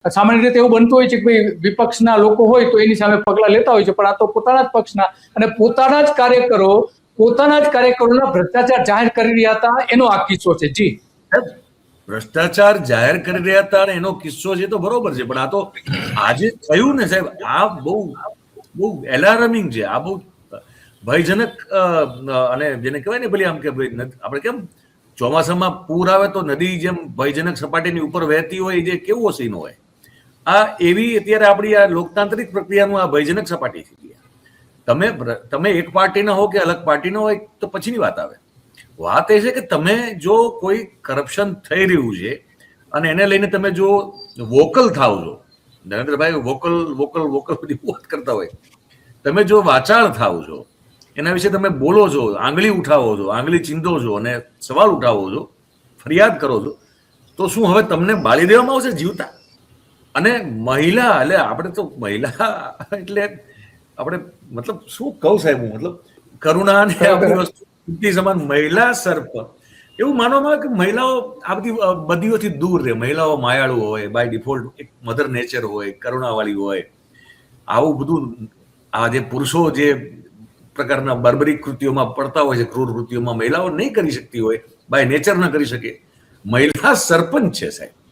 સામાન્ય રીતે એવું બનતું હોય છે કે ભાઈ વિપક્ષના લોકો હોય તો એની સામે પગલા લેતા હોય છે, પણ આ તો પોતાના જ પક્ષના અને પોતાના જ કાર્યકરોના ભ્રષ્ટાચાર જાહેર કરી રહ્યા હતા, એનો આ કિસ્સો છે. જી ભ્રષ્ટાચાર જાહેર કરી રહ્યા હતા અને એનો કિસ્સો છે તો બરોબર છે, પણ આ તો આજે થયું ને સાહેબ, આ બહુ એલાર્મિંગ છે, આ બહુ ભયજનક. અને જેને કહેવાય ને પેલી આમ કે ભાઈ આપણે કેમ ચોમાસામાં પૂર આવે તો નદી જેમ ભયજનક સપાટીની ઉપર વહેતી હોય, જે કેવો સીન હોય, આ એવી અત્યારે આપણી આ લોકતાંત્રિક પ્રક્રિયાનું આ ભયજનક સપાટી છે. તમે એક પાર્ટીના હો કે અલગ પાર્ટીના હોય તો પછીની વાત આવે. વાત એ છે કે તમે જો કોઈ કરપ્શન થઈ રહ્યું છે અને એને લઈને તમે જો વોકલ થાવ છો, નરેન્દ્રભાઈ વોકલ વોકલ વોકલ બધી વાત કરતા હોય, તમે જો વાચાળ થાવ છો, એના વિશે તમે બોલો છો, આંગળી ઉઠાવો છો, આંગળી ચીંધો છો અને સવાલ ઉઠાવો છો, ફરિયાદ કરો છો, તો શું હવે તમને બાળી દેવામાં આવશે જીવતા? અને મહિલા, એટલે આપણે તો મહિલા એટલે આપણે મતલબ શું કહું સાહેબ, હું મતલબ કરુણા ને આ બધી વસ્તુ સમાન મહિલા સરપંચ એવું માનવામાં આવે કે મહિલાઓ આ બધી બદીઓથી દૂર રહે, મહિલાઓ માયાળુ હોય, બાય ડિફોલ્ટ એક મધર નેચર હોય, કરુણાવાળી હોય. આવું બધું આ જે પુરુષો જે પ્રકારના બાર્બરિક કૃત્યોમાં પડતા હોય છે, ક્રૂર કૃત્યોમાં મહિલાઓ નહીં કરી શકતી હોય, બાય નેચર ન કરી શકે. મહિલા સરપંચ છે સાહેબ.